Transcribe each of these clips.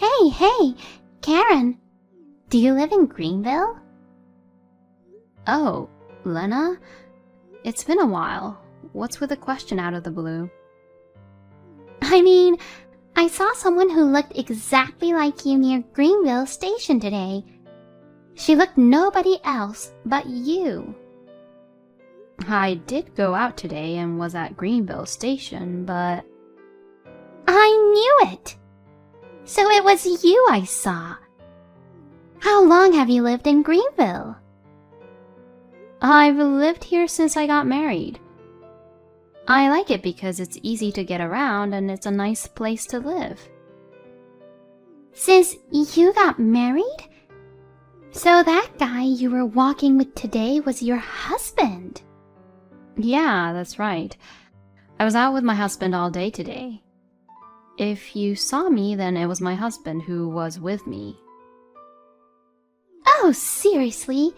Hey, Karen, do you live in Greenville? Oh, Lena? It's been a while. What's with a question out of the blue? I mean, I saw someone who looked exactly like you near Greenville Station today. She looked nobody else but you. I did go out today and was at Greenville Station, but... I knew it! So it was you I saw. How long have you lived in Greenville? I've lived here since I got married. I like it because it's easy to get around and it's a nice place to live. Since you got married? So that guy you were walking with today was your husband? Yeah, that's right. I was out with my husband all day today. If you saw me, then it was my husband who was with me. Oh, seriously?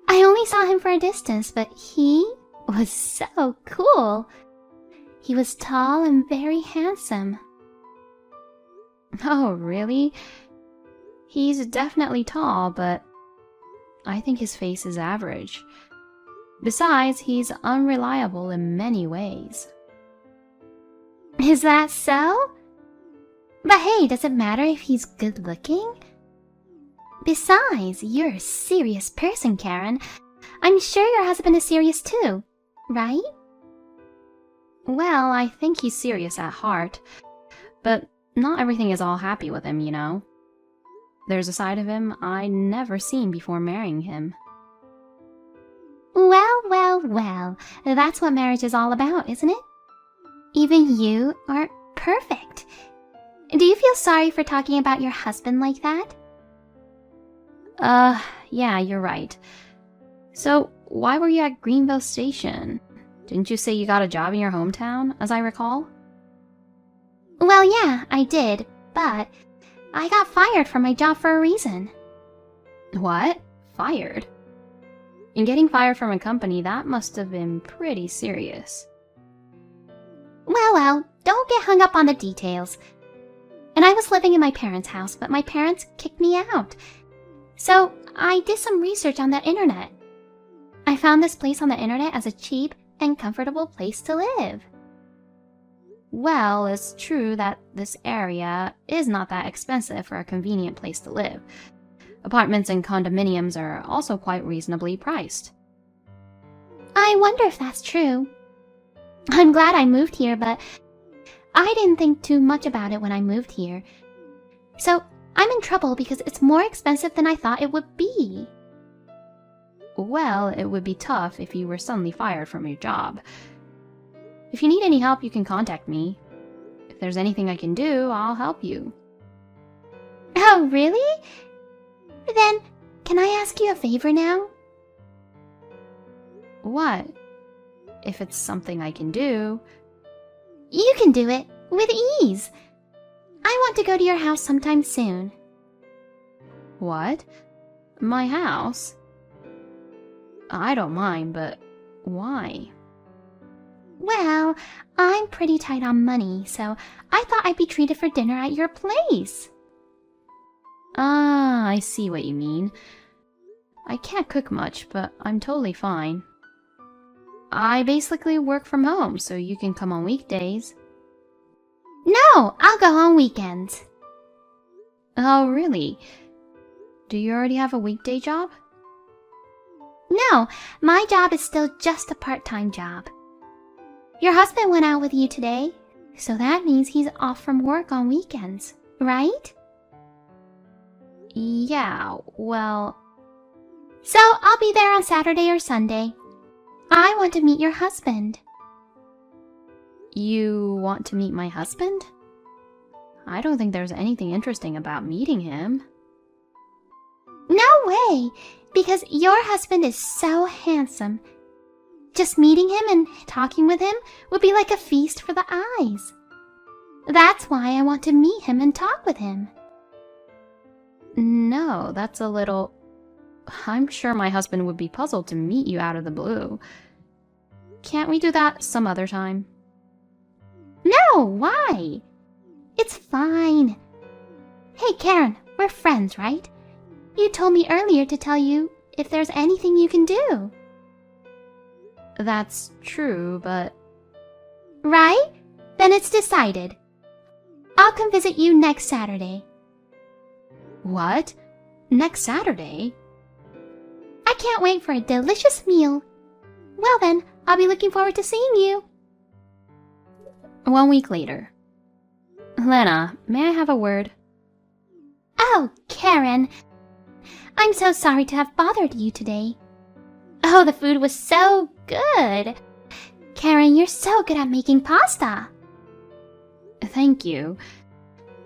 I only saw him for a distance, but he was so cool. He was tall and very handsome. Oh, really? He's definitely tall, but I think his face is average. Besides, he's unreliable in many ways. Is that so? But hey, does it matter if he's good looking? Besides, you're a serious person, Karen. I'm sure your husband is serious too, right? Well, I think he's serious at heart, but not everything is all happy with him, you know. There's a side of him I'd never seen before marrying him. Well, that's what marriage is all about, isn't it? Even you aren't perfect. Do you feel sorry for talking about your husband like that? Yeah, you're right. So, why were you at Greenville Station? Didn't you say you got a job in your hometown, as I recall? Well, yeah, I did, but I got fired from my job for a reason. What? Fired? And getting fired from a company, that must have been pretty serious. Well, don't get hung up on the details. And I was living in my parents' house, but my parents kicked me out. So I did some research on the internet. I found this place on the internet as a cheap and comfortable place to live. Well, it's true that this area is not that expensive for a convenient place to live. Apartments and condominiums are also quite reasonably priced. I wonder if that's true. I'm glad I moved here, but I didn't think too much about it when I moved here. So I'm in trouble because it's more expensive than I thought it would be. Well, it would be tough if you were suddenly fired from your job. If you need any help, you can contact me. If there's anything I can do, I'll help you. Oh, really? Then, can I ask you a favor now? What? If it's something I can do... You can do it, with ease. I want to go to your house sometime soon. What? My house? I don't mind, but why? Well, I'm pretty tight on money, so I thought I'd be treated for dinner at your place. Ah, I see what you mean. I can't cook much, but I'm totally fine. I basically work from home, so you can come on weekdays. No, I'll go on weekends. Oh, really? Do you already have a weekday job? No, my job is still just a part-time job. Your husband went out with you today, so that means he's off from work on weekends, right? Yeah, well... So I'll be there on Saturday or Sunday. I want to meet your husband. You want to meet my husband? I don't think there's anything interesting about meeting him. No way, because your husband is so handsome. Just meeting him and talking with him would be like a feast for the eyes. That's why I want to meet him and talk with him. No, that's a little... I'm sure my husband would be puzzled to meet you out of the blue. Can't we do that some other time? No, why? It's fine. Hey, Hey, Karen, we're friends, right? You told me earlier to tell you if there's anything you can do. That's true, but... Right? Then it's decided. I'll come visit you next Saturday. What? Next Saturday? I can't wait for a delicious meal. Well then, I'll be looking forward to seeing you. 1 week later. Lena, may I have a word? Oh, Karen. I'm so sorry to have bothered you today. Oh, the food was so good. Karen, you're so good at making pasta. Thank you.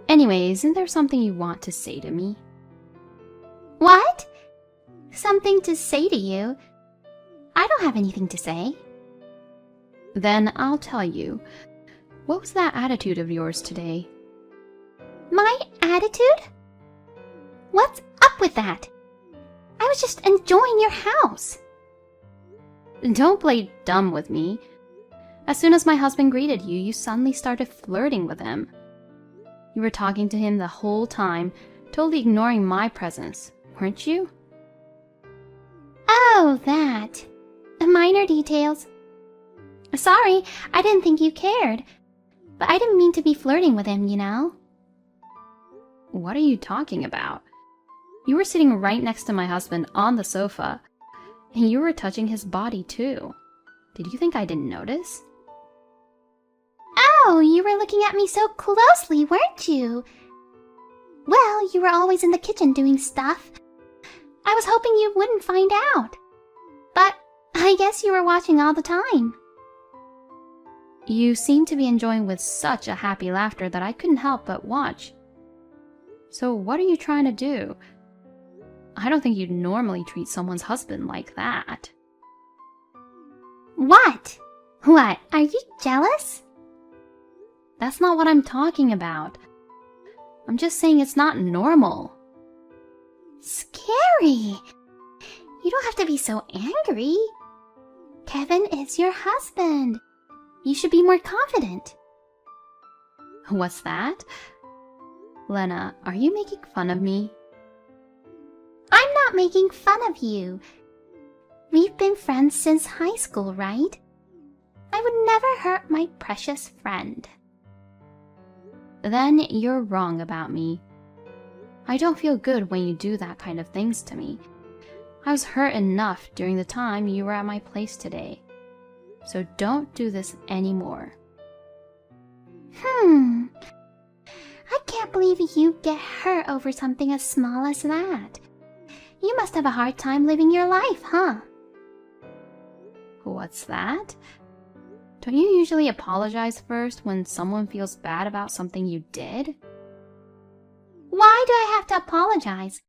Anyways, isn't there something you want to say to me? What? Something to say to you? I don't have anything to say. Then I'll tell you. What was that attitude of yours today? My attitude? What's up with that? I was just enjoying your house. Don't play dumb with me. As soon as my husband greeted you, you suddenly started flirting with him. You were talking to him the whole time, totally ignoring my presence, weren't you? Oh, that. Minor details. Sorry, I didn't think you cared. But I didn't mean to be flirting with him, you know. What are you talking about? You were sitting right next to my husband on the sofa, and you were touching his body too. Did you think I didn't notice? Oh, you were looking at me so closely, weren't you? Well, you were always in the kitchen doing stuff. I was hoping you wouldn't find out. But I guess you were watching all the time. You seemed to be enjoying with such a happy laughter that I couldn't help but watch. So what are you trying to do? I don't think you'd normally treat someone's husband like that. What? What? Are you jealous? That's not what I'm talking about. I'm just saying it's not normal. Scary. You don't have to be so angry. Kevin is your husband. You should be more confident. What's that? Lena, are you making fun of me? I'm not making fun of you. We've been friends since high school, right? I would never hurt my precious friend. Then you're wrong about me. I don't feel good when you do that kind of things to me. I was hurt enough during the time you were at my place today. So don't do this anymore. I can't believe you get hurt over something as small as that. You must have a hard time living your life, huh? What's that? Don't you usually apologize first when someone feels bad about something you did? Why do I have to apologize?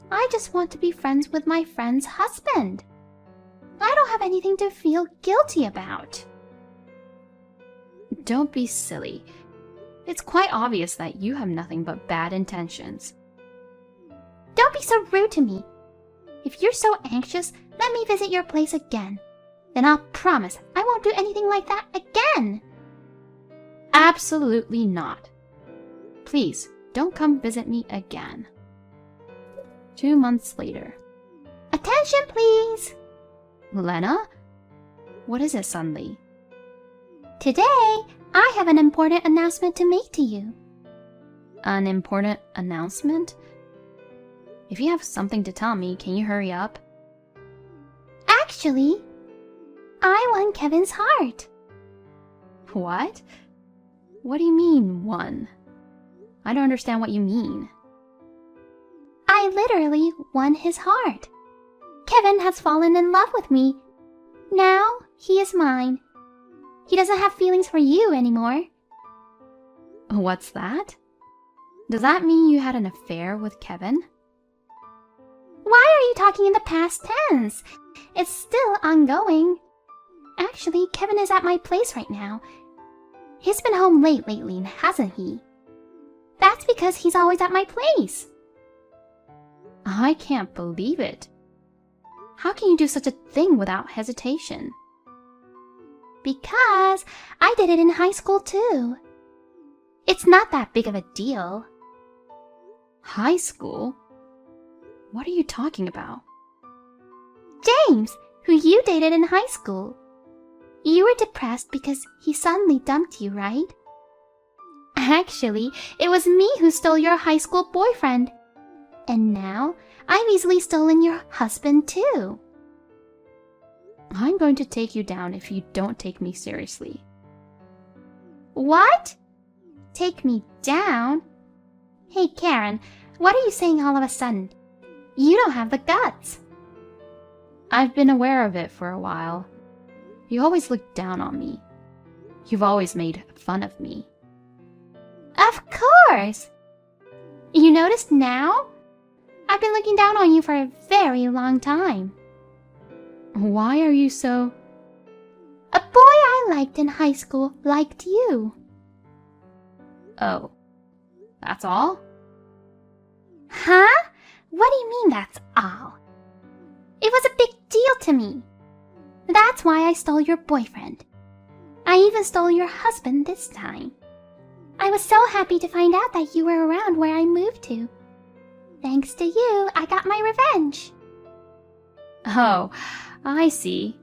I just want to be friends with my friend's husband. I don't have anything to feel guilty about. Don't be silly. It's quite obvious that you have nothing but bad intentions. Don't be so rude to me. If you're so anxious, let me visit your place again. Then I'll promise I won't do anything like that again. Absolutely not. Please, don't come visit me again. 2 months later. Attention, please. Lena? What is it suddenly? Today, I have an important announcement to make to you. An important announcement? If you have something to tell me, can you hurry up? Actually, I won Kevin's heart. What? What do you mean, won? I don't understand what you mean. I literally won his heart. Kevin has fallen in love with me. Now he is mine. He doesn't have feelings for you anymore. What's that? Does that mean you had an affair with Kevin? Why are you talking in the past tense? It's still ongoing. Actually, Kevin is at my place right now. He's been home late lately, hasn't he? That's because he's always at my place. I can't believe it. How can you do such a thing without hesitation? Because I did it in high school too. It's not that big of a deal. High school? What are you talking about? James, who you dated in high school. You were depressed because he suddenly dumped you, right? Actually, it was me who stole your high school boyfriend. And now, I've easily stolen your husband too. I'm going to take you down if you don't take me seriously. What? Take me down? Hey, Karen, what are you saying all of a sudden? You don't have the guts. I've been aware of it for a while. You always look down on me. You've always made fun of me. Of course! You noticed now? I've been looking down on you for a very long time. Why are you so... A boy I liked in high school liked you. Oh, that's all? Huh? What do you mean that's all? It was a big deal to me. That's why I stole your boyfriend. I even stole your husband this time. I was so happy to find out that you were around where I moved to. Thanks to you, I got my revenge. Oh, I see.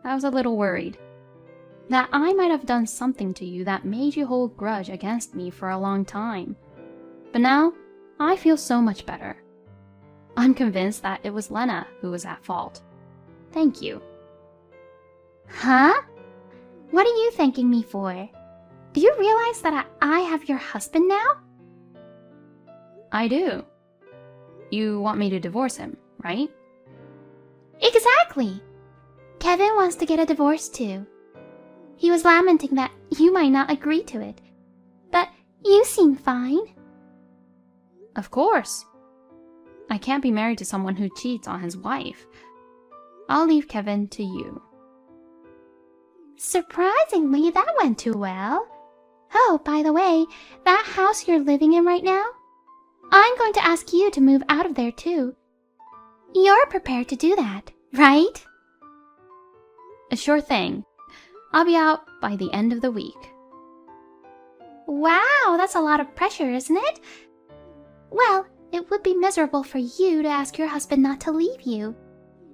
I was a little worried that I might have done something to you that made you hold grudge against me for a long time. But now, I feel so much better. I'm convinced that it was Lena who was at fault. Thank you. Huh? What are you thanking me for? Do you realize that I have your husband now? I do. You want me to divorce him, right? Exactly. Kevin wants to get a divorce too. He was lamenting that you might not agree to it. But you seem fine. Of course. I can't be married to someone who cheats on his wife. I'll leave Kevin to you. Surprisingly, that went too well. Oh, by the way, that house you're living in right now? I'm going to ask you to move out of there too. You're prepared to do that, right? A sure thing. I'll be out by the end of the week. Wow, that's a lot of pressure, isn't it? Well, it would be miserable for you to ask your husband not to leave you.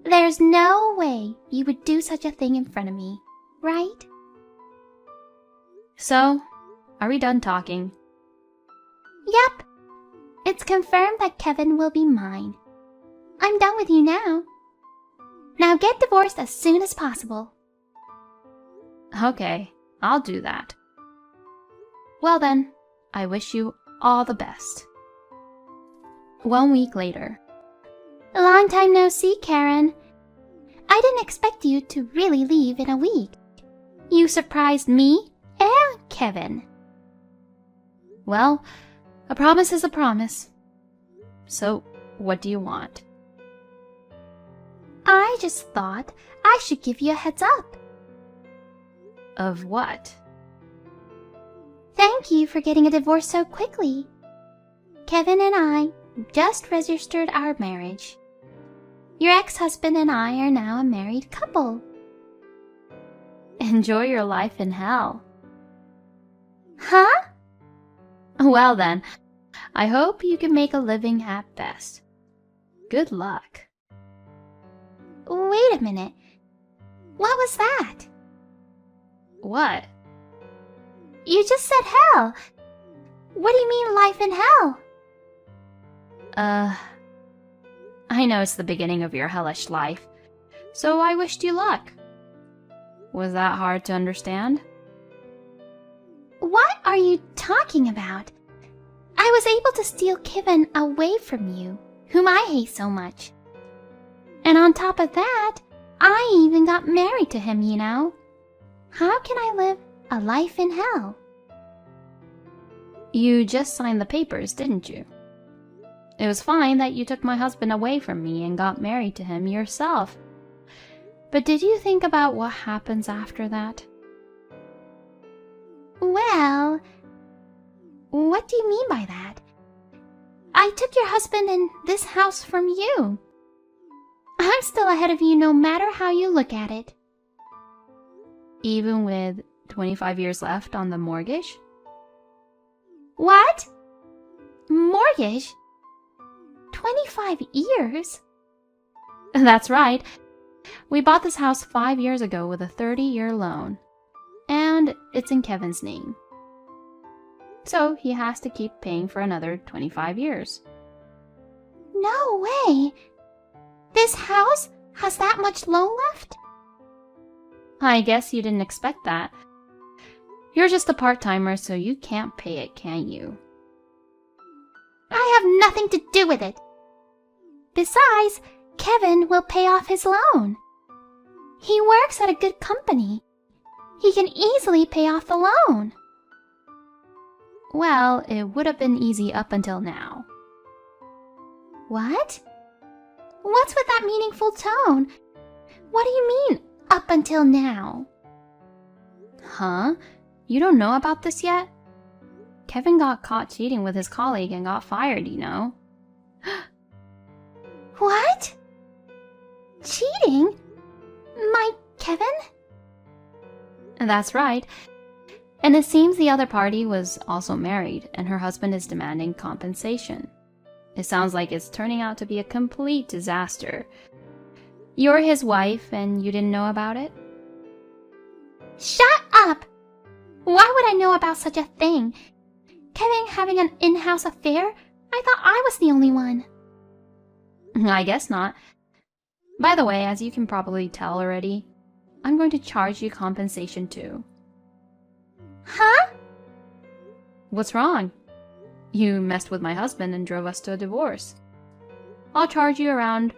There's no way you would do such a thing in front of me, right? So, are we done talking? Yep. It's confirmed that Kevin will be mine. I'm done with you now. Now get divorced as soon as possible. Okay, I'll do that. Well then, I wish you all the best. 1 week later. Long time no see, Karen. I didn't expect you to really leave in a week. You surprised me and Kevin. Well, a promise is a promise. So, what do you want? I just thought I should give you a heads up. Of what? Thank you for getting a divorce so quickly. Kevin and I just registered our marriage. Your ex-husband and I are now a married couple. Enjoy your life in hell. Huh? Well then, I hope you can make a living at best. Good luck. Wait a minute. What was that? What? You just said hell. What do you mean life in hell? I know it's the beginning of your hellish life, so I wished you luck. Was that hard to understand? What are you talking about? I was able to steal Kevin away from you, whom I hate so much. And on top of that, I even got married to him, you know. How can I live a life in hell? You just signed the papers, didn't you? It was fine that you took my husband away from me and got married to him yourself. But did you think about what happens after that? Well, what do you mean by that? I took your husband and this house from you. I'm still ahead of you no matter how you look at it. Even with 25 years left on the mortgage? What? Mortgage? 25 years? That's right. We bought this house 5 years ago with a 30-year loan. And it's in Kevin's name. So he has to keep paying for another 25 years. No way! This house has that much loan left? I guess you didn't expect that. You're just a part-timer, so you can't pay it, can you? I have nothing to do with it. Besides, Kevin will pay off his loan. He works at a good company. He can easily pay off the loan. Well, it would have been easy up until now. What? What's with that meaningful tone? What do you mean, up until now? Huh? You don't know about this yet? Kevin got caught cheating with his colleague and got fired, you know. What? Cheating? My Kevin? That's right. And it seems the other party was also married, and her husband is demanding compensation. It sounds like it's turning out to be a complete disaster. You're his wife, and you didn't know about it? Shut up! Why would I know about such a thing? Kevin having an in-house affair? I thought I was the only one. I guess not. By the way, as you can probably tell already, I'm going to charge you compensation too. Huh? What's wrong? You messed with my husband and drove us to a divorce. I'll charge you around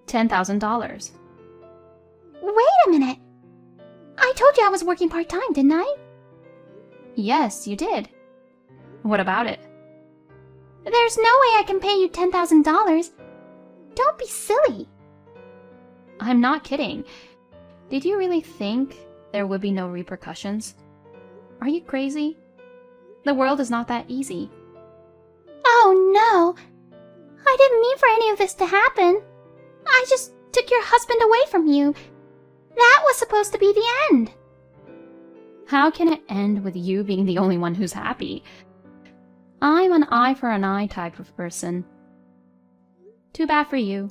$10,000. Wait a minute. I told you I was working part-time, didn't I? Yes, you did. What about it? There's no way I can pay you $10,000. Don't be silly. I'm not kidding. Did you really think there would be no repercussions? Are you crazy? The world is not that easy. Oh no! I didn't mean for any of this to happen. I just took your husband away from you. That was supposed to be the end. How can it end with you being the only one who's happy? I'm an eye for an eye type of person. Too bad for you.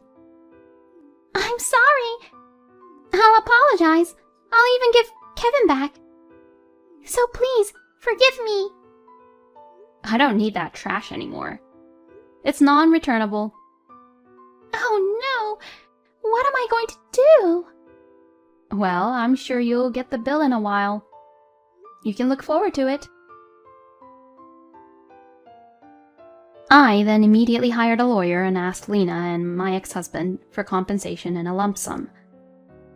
I'm sorry. I'll apologize. I'll even give Kevin back. So please, forgive me. I don't need that trash anymore. It's non-returnable. Oh no! What am I going to do? Well, I'm sure you'll get the bill in a while. You can look forward to it. I then immediately hired a lawyer and asked Lena and my ex-husband for compensation in a lump sum.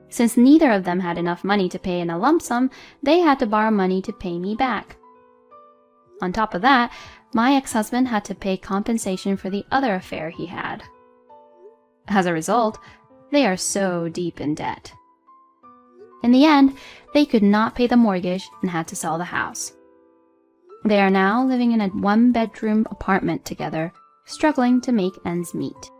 Since neither of them had enough money to pay in a lump sum, they had to borrow money to pay me back. On top of that, my ex-husband had to pay compensation for the other affair he had. As a result, they are so deep in debt. In the end, they could not pay the mortgage and had to sell the house. They are now living in a one-bedroom apartment together, struggling to make ends meet.